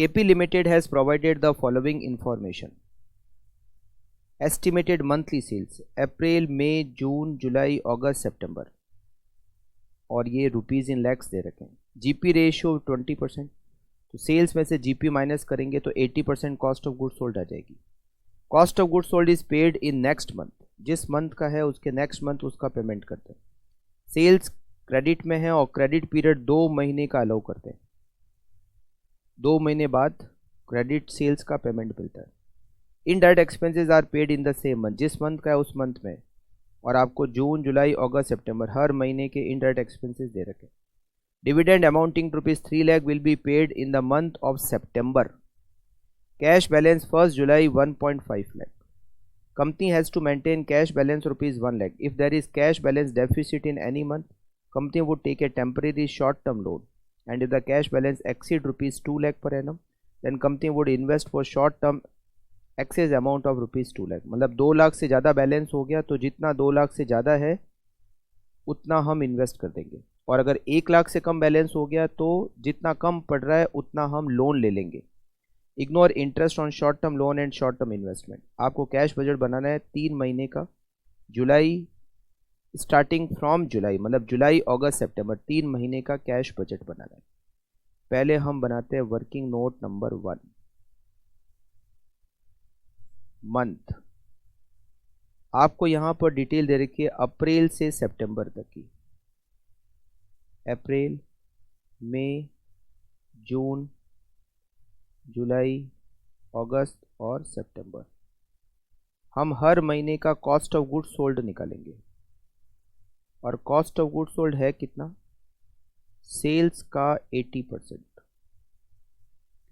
KP Limited has provided the following information. Estimated monthly sales अप्रैल, मई, जून, जुलाई, अगस्त, सितंबर, और ये rupees in lakhs दे रखे हैं। जीपी रेशियो 20%, तो सेल्स में से जीपी माइनस करेंगे तो 80% कॉस्ट ऑफ गुड्स सोल्ड आ जाएगी। Cost of goods sold is paid in next month, जिस मंथ का है उसके नेक्स्ट मंथ उसका पेमेंट करते हैं। सेल्स क्रेडिट में है और क्रेडिट पीरियड 2 महीने का अलाउ करते हैं। 2 महीने बाद क्रेडिट सेल्स का पेमेंट मिलता है। Indirect expenses are paid in the same month, जिस मंथ का है उस मंथ में, और आपको जून, जुलाई, अगस्त, सितंबर हर महीने के इनडायरेक्ट एक्सपेंसेस दे रखे। Dividend amounting to ₹3 lakh will be paid in the month of सितंबर। कैश बैलेंस 1 जुलाई 1.5 lakh. Company has to maintain cash balance ₹1 lakh. If there is cash balance deficit in any month, company would take a temporary short-term loan, and if the cash balance exceed ₹2 lakh per annum, then company would invest for short-term excess amount of ₹2 lakh. मतलब 2 लाख से ज़्यादा balance हो गया तो जितना 2 लाख से ज़्यादा है उतना हम इन्वेस्ट कर देंगे, और अगर 1 लाख से कम बैलेंस हो गया तो जितना कम पड़ रहा है उतना हम लोन ले लेंगे। Ignore interest on short term loan and short term investment. आपको कैश बजट बनाना है 3 महीने का, जुलाई, स्टार्टिंग फ्रॉम जुलाई, मतलब जुलाई, अगस्त, सितंबर, 3 महीने का कैश बजट बनाना है। पहले हम बनाते हैं वर्किंग नोट नंबर 1, मंथ। आपको यहाँ पर डिटेल दे रखी है अप्रैल से सितंबर तक की। अप्रैल, मई, जून, जुलाई, अगस्त और सितंबर। हम हर महीने का कॉस्ट ऑफ गुड्स सोल्ड निकालेंगे, और कॉस्ट ऑफ गुड्स सोल्ड है कितना? सेल्स का 80%,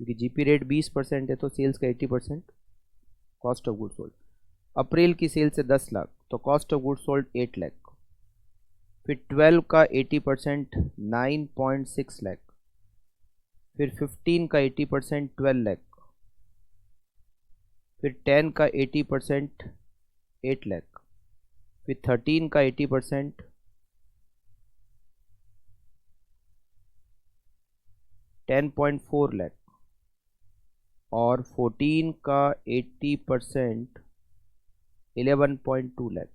क्योंकि जीपी रेट 20% है तो सेल्स का 80% कॉस्ट ऑफ गुड्स सोल्ड। अप्रैल की सेल्स है 10 लाख, तो cost of goods sold 8 lakh. फिर 12 का 80% 9.6 लाख। फिर 15 का 80% 12 लाख। फिर 10 का 80% 8 लाख। फिर 13 का 80% 10.4 लाख, और 14 का 80% 11.2 लाख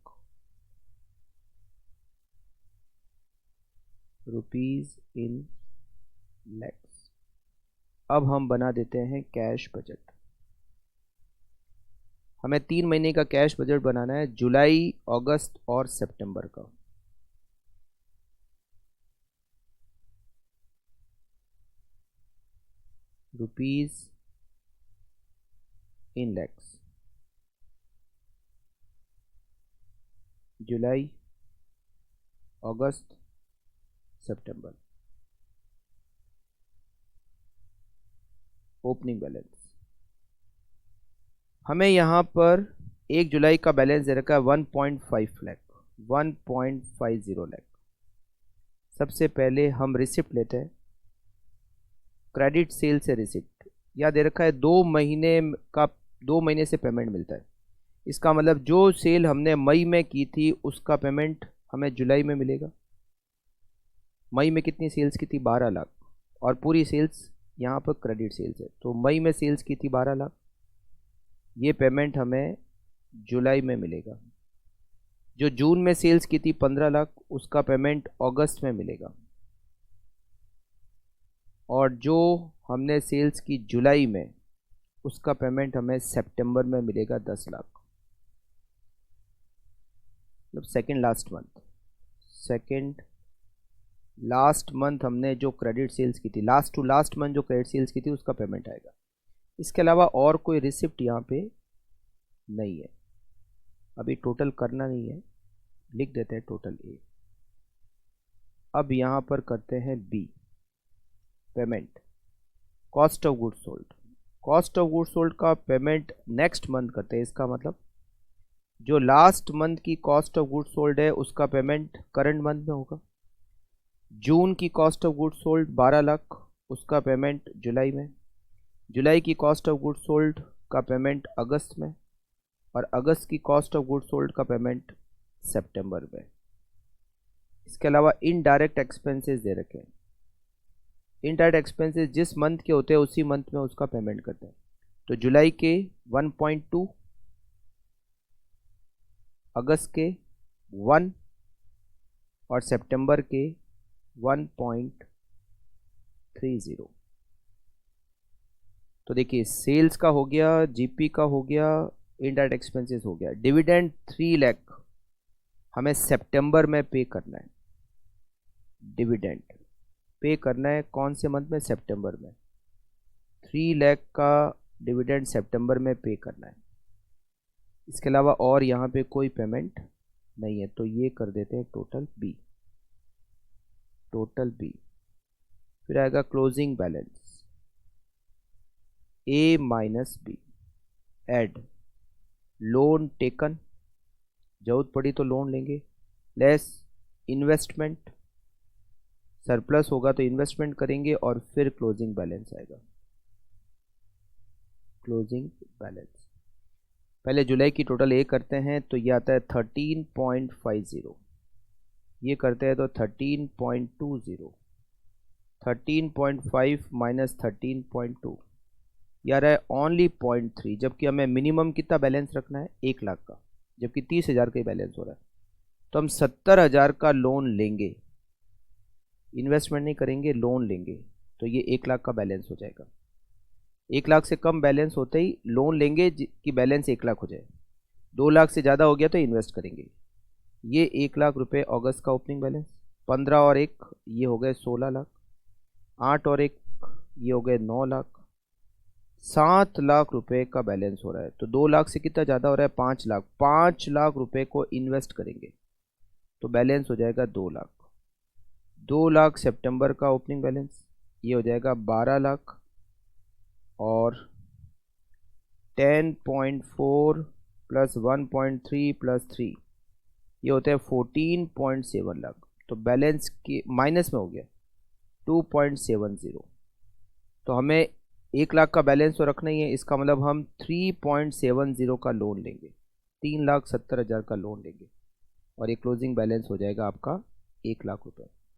रुपीज इन लैक्स। अब हम बना देते हैं कैश बजट। हमें 3 महीने का कैश बजट बनाना है, जुलाई, अगस्त और सितंबर का। Rupees in lakhs, July, August, September. Opening balance हमें यहाँ पर 1 जुलाई का बैलेंस दे रखा है 1.5 लाख, 1.50 लाख। सबसे पहले हम रिसिप्ट लेते हैं, क्रेडिट सेल से रिसिप्ट। यह दे रखा है 2 महीने का, 2 महीने से पेमेंट मिलता है। इसका मतलब जो सेल हमने मई में की थी उसका पेमेंट हमें जुलाई में मिलेगा। मई में कितनी सेल्स की थी? 12 लाख, और पूरी सेल्स यहाँ पर क्रेडिट सेल्स है, तो मई में सेल्स की थी 12 लाख, ये पेमेंट हमें जुलाई में मिलेगा। जो जून में सेल्स की थी 15 लाख, उसका पेमेंट अगस्त में मिलेगा, और जो हमने सेल्स की जुलाई में उसका पेमेंट हमें सितंबर में मिलेगा 10 लाख। मतलब सेकेंड लास्ट मंथ हमने जो क्रेडिट सेल्स की थी, लास्ट टू लास्ट मंथ जो क्रेडिट सेल्स की थी उसका पेमेंट आएगा। इसके अलावा और कोई रिसिप्ट यहाँ पे नहीं है। अभी टोटल करना नहीं है, लिख देते हैं टोटल ए। अब यहाँ पर करते हैं B, payment, cost of goods sold. Cost of goods sold का पेमेंट नेक्स्ट मंथ करते हैं। इसका मतलब जो लास्ट मंथ की कॉस्ट ऑफ गुड्स सोल्ड है उसका पेमेंट करंट मंथ में होगा। जून की cost of goods sold 12 lakh, उसका पेमेंट जुलाई में। जुलाई की कॉस्ट ऑफ गुड्स सोल्ड का पेमेंट अगस्त में, और अगस्त की कॉस्ट ऑफ गुड्स सोल्ड का पेमेंट सितंबर में। इसके अलावा इनडायरेक्ट एक्सपेंसेस दे रखे हैं। इनडायरेक्ट एक्सपेंसेस जिस मंथ के होते हैं उसी मंथ में उसका पेमेंट करते हैं। तो जुलाई के 1.2, अगस्त के 1 और सितंबर के 1.30। तो देखिए सेल्स का हो गया, जीपी का हो गया, इनडायरेक्ट एक्सपेंसेस हो गया। डिविडेंड 3 लाख हमें सितंबर में पे करना है। डिविडेंड पे करना है कौन से मंथ में? सितंबर में। 3 लाख का डिविडेंड सितंबर में पे करना है। इसके अलावा और यहाँ पे कोई पेमेंट नहीं है, तो ये कर देते हैं टोटल बी। Total B. फिर आएगा closing balance, A minus B. Add loan taken, जरूरत पड़ी तो लोन लेंगे, लेस इन्वेस्टमेंट, सरप्लस होगा तो इन्वेस्टमेंट करेंगे, और फिर क्लोजिंग बैलेंस आएगा। क्लोजिंग बैलेंस पहले जुलाई की टोटल ए करते हैं तो ये आता है 13.50। ये करते हैं तो 13.20। 13.5 माइनस 13.2 ये आ रहा है ओनली 0.3, जबकि हमें मिनिमम कितना बैलेंस रखना है? 1 लाख का, जबकि 30,000 का ही बैलेंस हो रहा है। तो हम 70,000 का लोन लेंगे, इन्वेस्टमेंट नहीं करेंगे, लोन लेंगे, तो ये 1 लाख का बैलेंस हो जाएगा। 1 लाख से कम बैलेंस होते ही लोन लेंगे कि बैलेंस 1 लाख हो जाए। 2 लाख से ज़्यादा हो गया तो इन्वेस्ट करेंगे। ये 1 लाख रुपए अगस्त का ओपनिंग बैलेंस। 15 और 1 ये हो गए 16 लाख। 8 और 1 ये हो गए 9 लाख। 7 लाख रुपए का बैलेंस हो रहा है। तो 2 लाख से कितना ज़्यादा हो रहा है? 5 लाख। 5 लाख रुपए को इन्वेस्ट करेंगे तो बैलेंस हो जाएगा 2 लाख। 2 लाख सितंबर का ओपनिंग बैलेंस, ये हो जाएगा 12 लाख। और 10.4 प्लस 1.3 प्लस 3 ये होता है 14.7 लाख। तो बैलेंस के माइनस में हो गया 2.70। तो हमें 1 लाख का बैलेंस तो रखना ही है, इसका मतलब हम 3.70 का लोन लेंगे, 3,70,000 का लोन लेंगे, और ये क्लोजिंग बैलेंस हो जाएगा आपका 1 लाख रुपए।